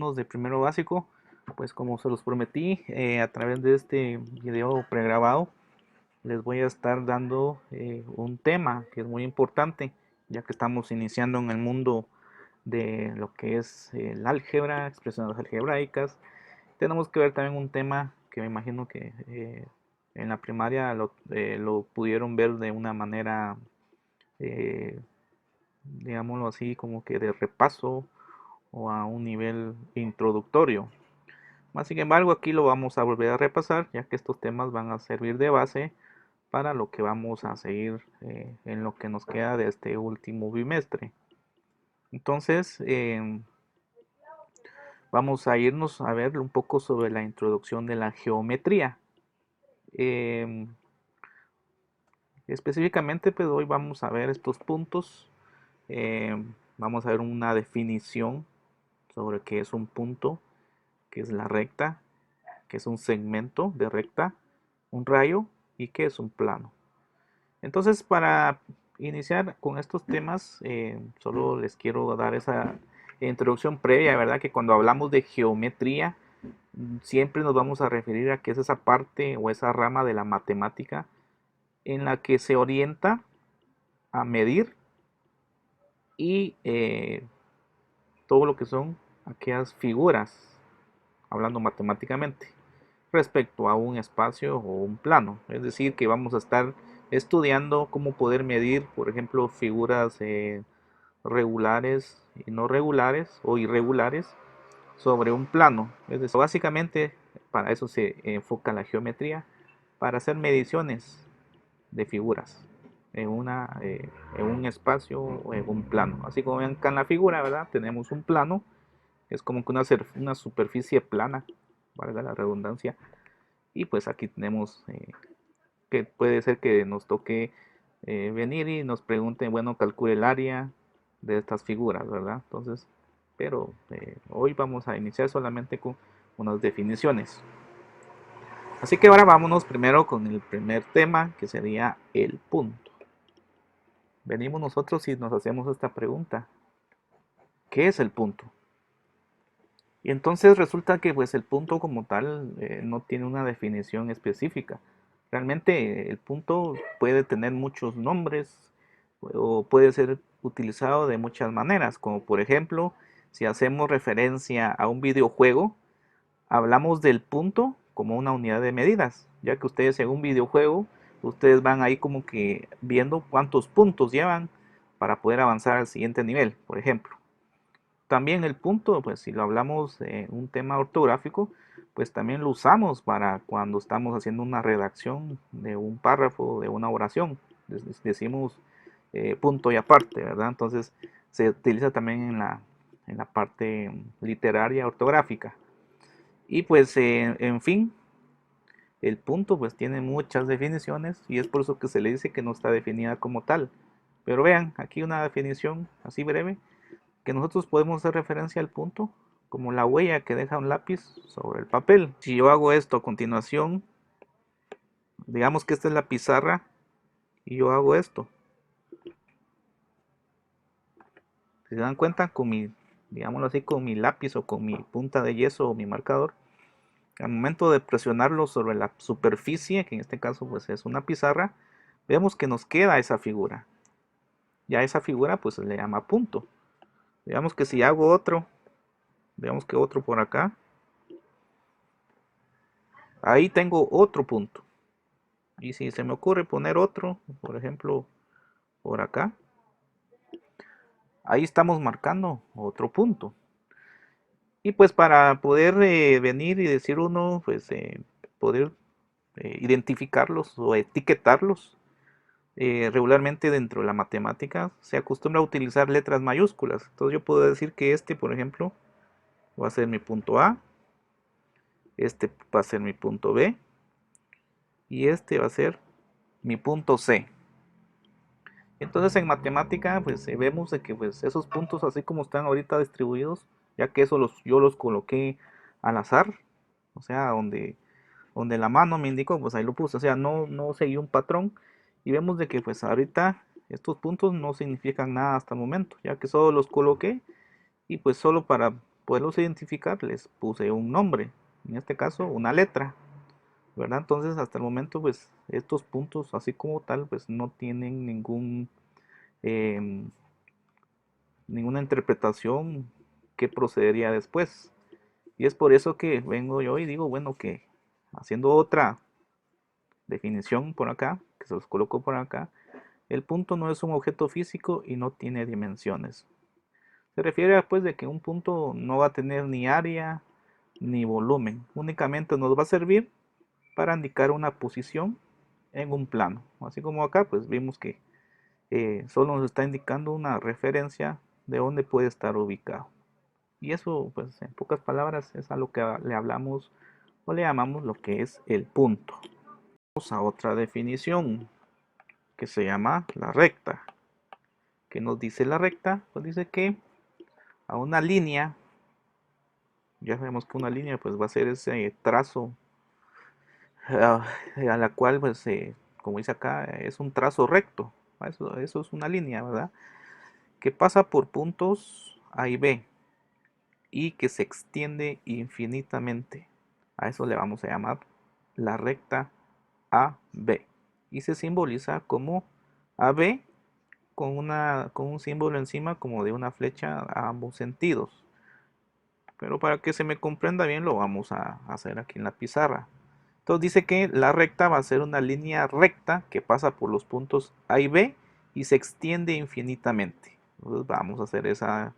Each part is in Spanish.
alumnos de primero básico, pues como se los prometí, a través de este video pregrabado, les voy a estar dando un tema que es muy importante, ya que estamos iniciando en el mundo de lo que es el álgebra, expresiones algebraicas. Tenemos que ver también un tema que me imagino que en la primaria lo pudieron ver de una manera, eh, digámoslo así, como que de repaso o a un nivel introductorio. Más sin embargo, aquí lo vamos a volver a repasar, ya que estos temas van a servir de base para lo que vamos a seguir en lo que nos queda de este último bimestre. Entonces, vamos a irnos a ver un poco sobre la introducción de la geometría. Eh, Específicamente, pues hoy vamos a ver estos puntos. eh, Vamos a ver una definición sobre qué es un punto, qué es la recta, qué es un segmento de recta, un rayo y qué es un plano. Entonces, para iniciar con estos temas, solo les quiero dar esa introducción previa, ¿verdad? Que cuando hablamos de geometría, siempre nos vamos a referir a que es esa parte o esa rama de la matemática en la que se orienta a medir y todo lo que son aquellas figuras, hablando matemáticamente, respecto a un espacio o un plano. Es decir, que vamos a estar estudiando cómo poder medir, por ejemplo, figuras regulares y no regulares o irregulares sobre un plano. Es decir, básicamente para eso se enfoca la geometría, para hacer mediciones de figuras en un espacio o en un plano. Así como ven acá en la figura, ¿verdad? Tenemos un plano, es como que una superficie plana, valga la redundancia. Y pues aquí tenemos que puede ser que nos toque venir y nos pregunten, bueno, calcule el área de estas figuras, ¿verdad? Entonces, pero hoy vamos a iniciar solamente con unas definiciones. Así que ahora vámonos primero con el primer tema, que sería el punto. Venimos nosotros y nos hacemos esta pregunta: ¿qué es el punto? Y entonces resulta que pues el punto como tal no tiene una definición específica. Realmente el punto puede tener muchos nombres o puede ser utilizado de muchas maneras, como por ejemplo, si hacemos referencia a un videojuego, hablamos del punto como una unidad de medidas, ya que ustedes en un videojuego, ustedes van ahí como que viendo cuántos puntos llevan para poder avanzar al siguiente nivel, por ejemplo. También el punto, pues si lo hablamos de un tema ortográfico, pues también lo usamos para cuando estamos haciendo una redacción de un párrafo, de una oración. Decimos punto y aparte, ¿verdad? Entonces se utiliza también en la parte literaria ortográfica. Y pues, en fin, el punto pues tiene muchas definiciones y es por eso que se le dice que no está definida como tal. Pero vean, aquí una definición así breve que nosotros podemos hacer referencia al punto como la huella que deja un lápiz sobre el papel. Si yo hago esto a continuación, digamos que esta es la pizarra y yo hago esto. Si se dan cuenta, con mi, digámoslo así, con mi lápiz o con mi punta de yeso o mi marcador, al momento de presionarlo sobre la superficie, que en este caso pues es una pizarra, vemos que nos queda esa figura. Ya esa figura pues se le llama punto. Digamos que si hago otro, digamos que otro por acá, ahí tengo otro punto. Y si se me ocurre poner otro, por ejemplo, por acá, ahí estamos marcando otro punto. Y pues para poder venir y decir uno, pues poder identificarlos o etiquetarlos, regularmente dentro de la matemática se acostumbra a utilizar letras mayúsculas. Entonces yo puedo decir que este, por ejemplo, va a ser mi punto A, este va a ser mi punto B y este va a ser mi punto C. Entonces en matemática pues vemos de que pues esos puntos así como están ahorita distribuidos, ya que eso yo los coloqué al azar, o sea, donde la mano me indicó, pues ahí lo puse, o sea, no seguí un patrón y vemos de que pues ahorita estos puntos no significan nada hasta el momento, ya que solo los coloqué y pues solo para poderlos identificar, les puse un nombre, en este caso una letra, ¿verdad? Entonces hasta el momento pues estos puntos así como tal pues no tienen em, ninguna interpretación que procedería después. Y es por eso que vengo yo y digo, bueno, que haciendo otra definición por acá, que se los coloco por acá, el punto no es un objeto físico y no tiene dimensiones. Se refiere a pues de que un punto no va a tener ni área ni volumen, únicamente nos va a servir para indicar una posición en un plano. Así como acá pues vimos que solo nos está indicando una referencia de dónde puede estar ubicado. Y eso pues en pocas palabras es a lo que le hablamos o le llamamos lo que es el punto. Vamos a otra definición que se llama la recta. ¿Qué nos dice la recta? Pues dice que a una línea, ya sabemos que una línea pues va a ser ese trazo a la cual pues como dice acá es un trazo recto. Eso es una línea, ¿verdad? Que pasa por puntos A y B y que se extiende infinitamente. A eso le vamos a llamar la recta AB y se simboliza como AB con un símbolo encima como de una flecha a ambos sentidos. Pero para que se me comprenda bien lo vamos a hacer aquí en la pizarra. Entonces dice que la recta va a ser una línea recta que pasa por los puntos A y B y se extiende infinitamente. Entonces vamos a hacer esa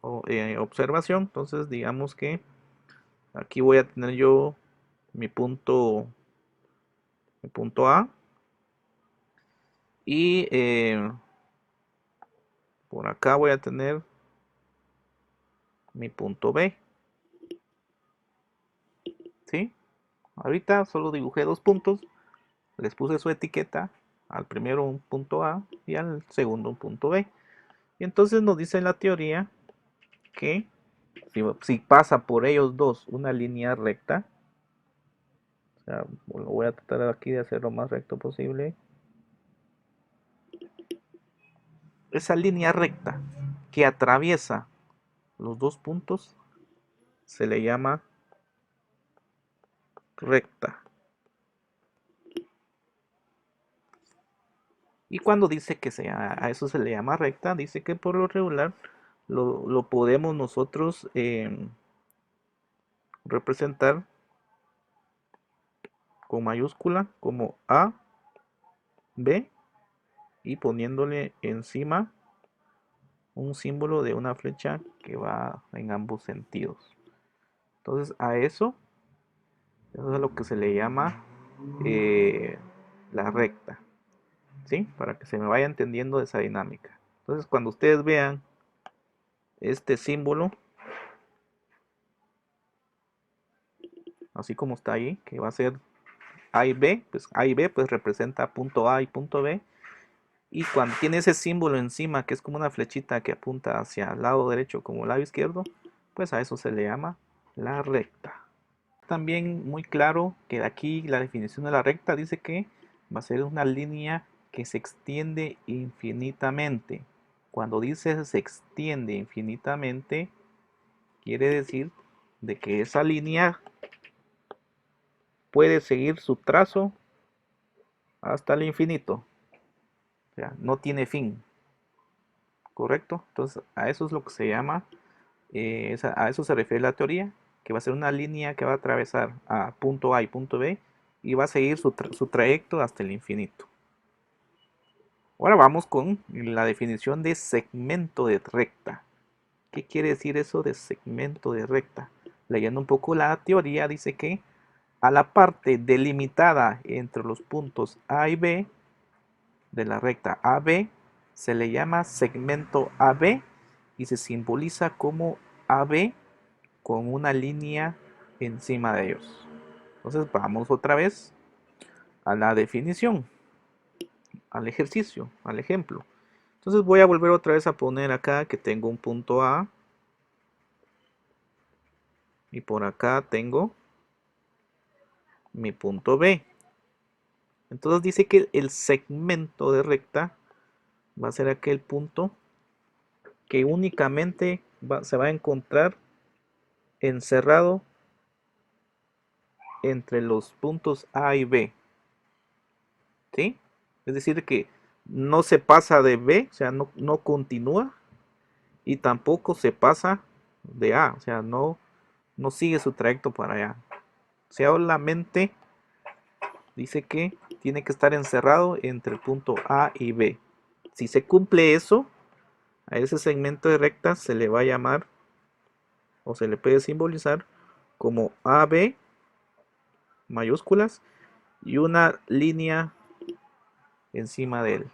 observación. Entonces digamos que aquí voy a tener yo mi punto A y por acá voy a tener mi punto B. ¿Sí? Ahorita solo dibujé dos puntos, les puse su etiqueta, al primero un punto A y al segundo un punto B. Y entonces nos dice la teoría que si pasa por ellos dos una línea recta, o sea, lo voy a tratar aquí de hacer lo más recto posible, esa línea recta que atraviesa los dos puntos se le llama recta. Y cuando dice que a eso se le llama recta, dice que por lo regular lo podemos nosotros representar con mayúscula como A, B y poniéndole encima un símbolo de una flecha que va en ambos sentidos. Entonces eso es lo que se le llama la recta, ¿sí? Para que se me vaya entendiendo esa dinámica. Entonces cuando ustedes vean este símbolo, así como está ahí, que va a ser A y B, pues A y B pues representa punto A y punto B. Y cuando tiene ese símbolo encima, que es como una flechita que apunta hacia el lado derecho como el lado izquierdo, pues a eso se le llama la recta. También muy claro que aquí la definición de la recta dice que va a ser una línea que se extiende infinitamente. Cuando dice se extiende infinitamente, quiere decir de que esa línea puede seguir su trazo hasta el infinito. O sea, no tiene fin. ¿Correcto? Entonces, a eso es lo que se llama, a eso se refiere la teoría, que va a ser una línea que va a atravesar a punto A y punto B y va a seguir su trayecto hasta el infinito. Ahora vamos con la definición de segmento de recta. ¿Qué quiere decir eso de segmento de recta? Leyendo un poco la teoría, dice que a la parte delimitada entre los puntos A y B de la recta AB se le llama segmento AB y se simboliza como AB con una línea encima de ellos. Entonces vamos otra vez a la definición, al ejercicio, al ejemplo. Entonces voy a volver otra vez a poner acá que tengo un punto A y por acá tengo mi punto B. Entonces dice que el segmento de recta va a ser aquel punto que únicamente se va a encontrar encerrado entre los puntos A y B, ¿sí? Es decir, que no se pasa de B, o sea, no continúa, y tampoco se pasa de A, o sea, no sigue su trayecto para allá. Solamente dice que tiene que estar encerrado entre el punto A y B. Si se cumple eso, a ese segmento de recta se le va a llamar o se le puede simbolizar como AB mayúsculas y una línea encima de él.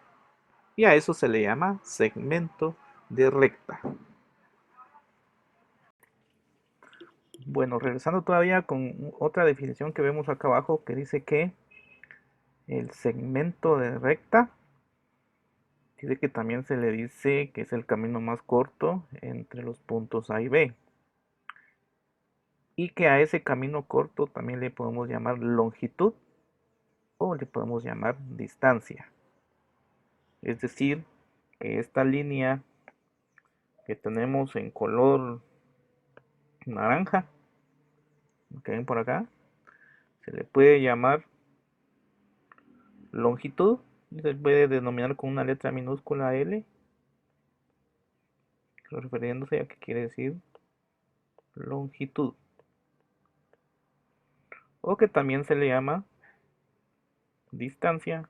Y a eso se le llama segmento de recta. Bueno, regresando todavía con otra definición que vemos acá abajo que dice que el segmento de recta dice que también se le dice que es el camino más corto entre los puntos A y B. Y que a ese camino corto también le podemos llamar longitud o le podemos llamar distancia. Es decir, que esta línea que tenemos en color naranja, que ven por acá, se le puede llamar longitud y se puede denominar con una letra minúscula L, refiriéndose a que quiere decir longitud. O que también se le llama distancia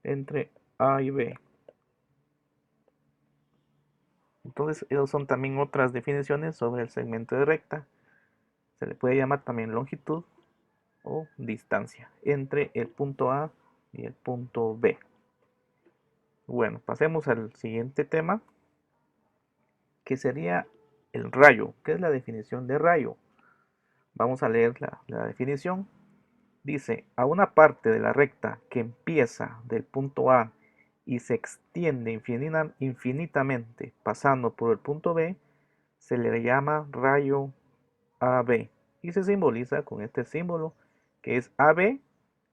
entre A y B. Entonces, esas son también otras definiciones sobre el segmento de recta. Se le puede llamar también longitud o distancia entre el punto A y el punto B. Bueno, pasemos al siguiente tema, que sería el rayo. ¿Qué es la definición de rayo? Vamos a leer la definición. Dice, a una parte de la recta que empieza del punto A y se extiende infinitamente pasando por el punto B, se le llama rayo AB y se simboliza con este símbolo que es AB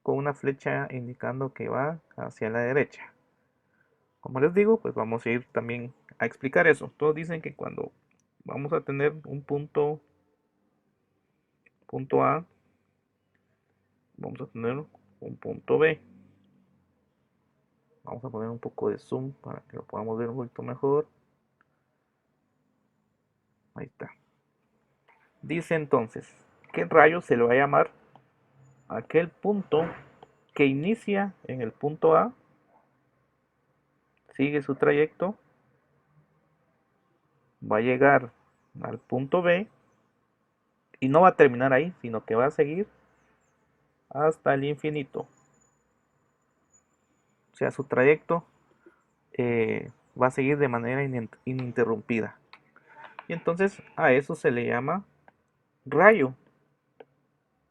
con una flecha indicando que va hacia la derecha. Como les digo, pues vamos a ir también a explicar eso. Todos dicen que cuando vamos a tener un punto A, vamos a tener un punto B. Vamos a poner un poco de zoom para que lo podamos ver un poquito mejor. Ahí está. Dice entonces, ¿qué rayo se le va a llamar aquel punto que inicia en el punto A, sigue su trayecto, va a llegar al punto B y no va a terminar ahí, sino que va a seguir hasta el infinito? O sea, su trayecto va a seguir de manera ininterrumpida. Y entonces a eso se le llama rayo.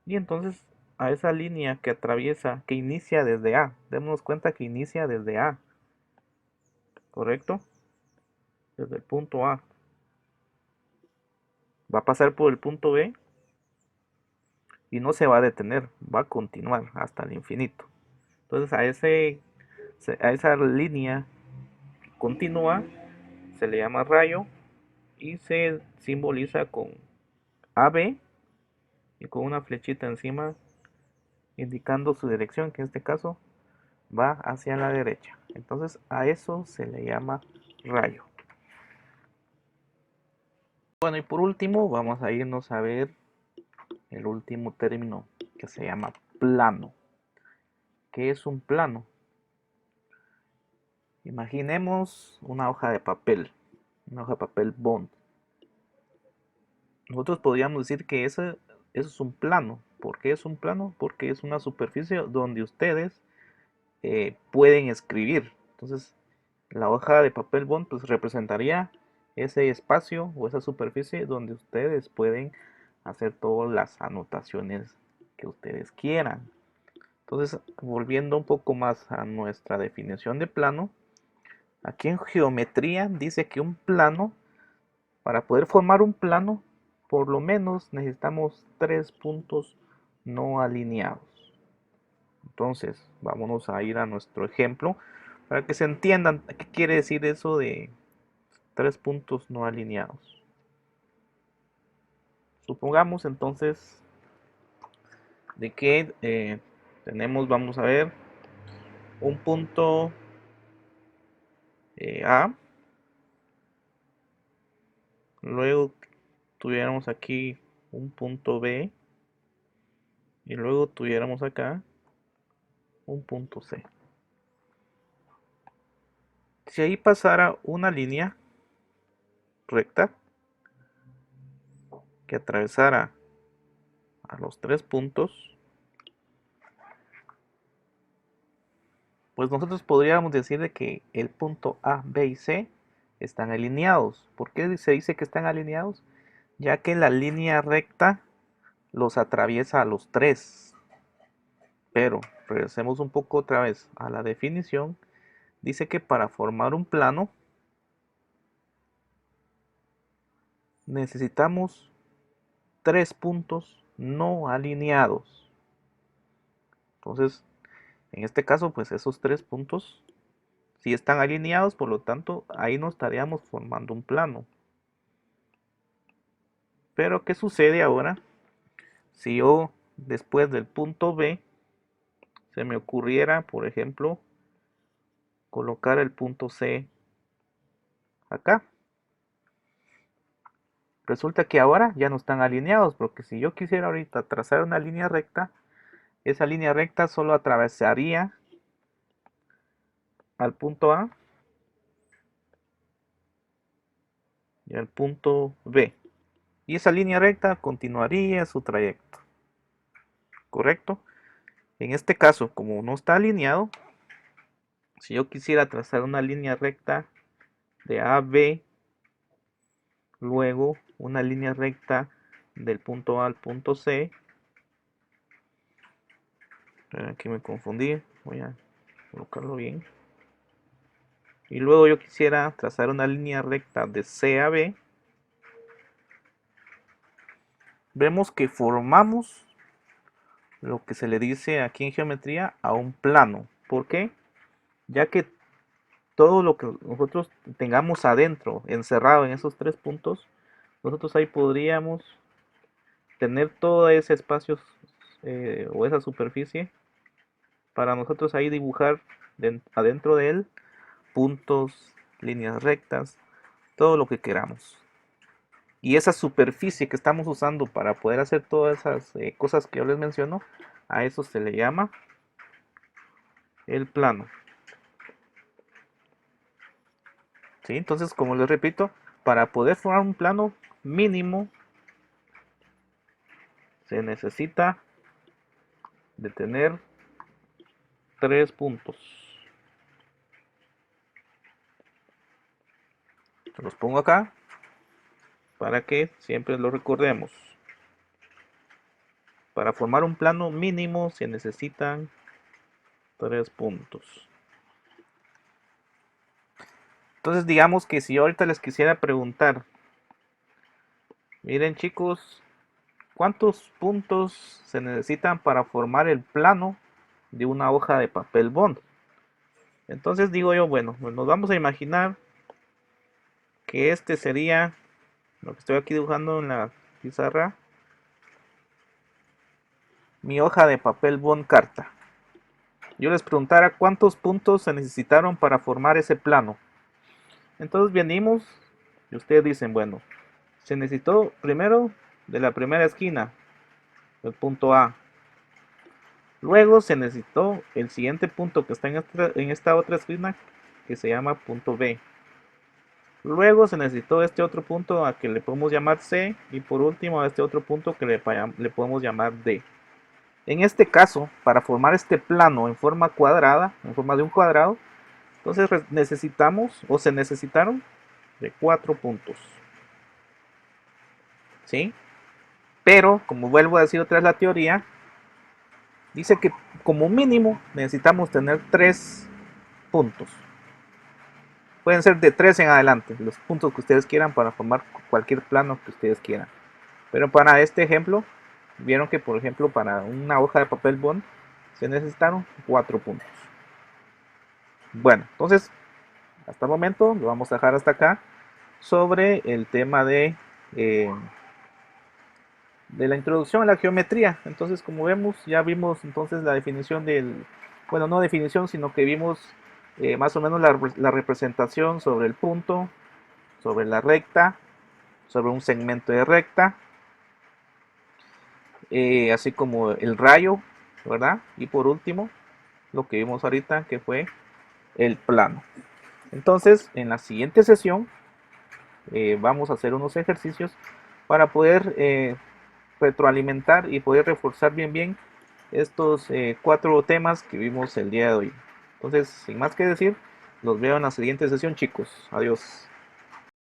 Y entonces a esa línea que atraviesa, que inicia desde A, démonos cuenta que inicia desde A, ¿correcto? Desde el punto A. Va a pasar por el punto B y no se va a detener, va a continuar hasta el infinito. Entonces a esa línea continua se le llama rayo y se simboliza con AB y con una flechita encima indicando su dirección, que en este caso va hacia la derecha. Entonces a eso se le llama rayo. Bueno, y por último vamos a irnos a ver el último término que se llama plano. ¿Qué es un plano? Imaginemos una hoja de papel, una hoja de papel bond. Nosotros podríamos decir que eso es un plano. ¿Por qué es un plano? Porque es una superficie donde ustedes pueden escribir. Entonces, la hoja de papel bond pues representaría ese espacio o esa superficie donde ustedes pueden hacer todas las anotaciones que ustedes quieran. Entonces, volviendo un poco más a nuestra definición de plano, aquí en geometría dice que un plano, para poder formar un plano, por lo menos necesitamos 3 puntos no alineados. Entonces, vámonos a ir a nuestro ejemplo para que se entiendan qué quiere decir eso 3 puntos no alineados. Supongamos entonces de que tenemos, vamos a ver, un punto A, luego tuviéramos aquí un punto B y luego tuviéramos acá un punto C. Si ahí pasara una línea recta que atravesara a los 3 puntos, pues nosotros podríamos decir de que el punto A, B y C están alineados. ¿Por qué se dice que están alineados? Ya que la línea recta los atraviesa a los 3. Pero regresemos un poco otra vez a la definición. Dice que para formar un plano necesitamos 3 puntos no alineados. Entonces, en este caso, pues esos 3 puntos si están alineados, por lo tanto, ahí no estaríamos formando un plano. Pero, ¿qué sucede ahora si yo después del punto B se me ocurriera, por ejemplo, colocar el punto C acá? Resulta que ahora ya no están alineados, porque si yo quisiera ahorita trazar una línea recta, esa línea recta solo atravesaría al punto A y al punto B. Y esa línea recta continuaría su trayecto. ¿Correcto? En este caso, como no está alineado, si yo quisiera trazar una línea recta de A a B, luego una línea recta del punto A al punto C, aquí me confundí, voy a colocarlo bien, y luego yo quisiera trazar una línea recta de C a B, vemos que formamos lo que se le dice aquí en geometría a un plano. ¿Por qué? Ya que todo lo que nosotros tengamos adentro, encerrado en esos 3 puntos, nosotros ahí podríamos tener todo ese espacio o esa superficie para nosotros ahí dibujar adentro de él puntos, líneas rectas, todo lo que queramos. Y esa superficie que estamos usando para poder hacer todas esas cosas que yo les menciono, a eso se le llama el plano. ¿Sí? Entonces, como les repito, para poder formar un plano mínimo se necesita de tener 3 puntos. Los pongo acá para que siempre lo recordemos. Para formar un plano mínimo se necesitan 3 puntos. Entonces digamos que si yo ahorita les quisiera preguntar, miren chicos, ¿cuántos puntos se necesitan para formar el plano de una hoja de papel bond? Entonces digo yo, bueno, pues nos vamos a imaginar que este sería lo que estoy aquí dibujando en la pizarra, mi hoja de papel bond carta. Yo les preguntara cuántos puntos se necesitaron para formar ese plano. Entonces venimos y ustedes dicen, bueno, se necesitó primero de la primera esquina, el punto A. Luego se necesitó el siguiente punto que está en esta otra esquina, que se llama punto B. Luego se necesitó este otro punto a que le podemos llamar C. Y por último a este otro punto que le podemos llamar D. En este caso, para formar este plano en forma cuadrada, en forma de un cuadrado, entonces necesitamos o se necesitaron de 4 puntos. ¿Sí? Pero, como vuelvo a decir otra vez la teoría, dice que como mínimo necesitamos tener 3 puntos. Pueden ser de 3 en adelante, los puntos que ustedes quieran para formar cualquier plano que ustedes quieran. Pero para este ejemplo, vieron que por ejemplo para una hoja de papel bond se necesitaron 4 puntos. Bueno, entonces hasta el momento lo vamos a dejar hasta acá. sobre el tema de la introducción a la geometría. Entonces, como vemos, ya vimos entonces la definición del, bueno, no definición, sino que vimos más o menos la representación sobre el punto, sobre la recta, sobre un segmento de recta, así como el rayo, ¿verdad? Y por último, lo que vimos ahorita, que fue el plano. Entonces, en la siguiente sesión vamos a hacer unos ejercicios para poder retroalimentar y poder reforzar bien estos 4 temas que vimos el día de hoy. Entonces, sin más que decir, los veo en la siguiente sesión, chicos. Adiós.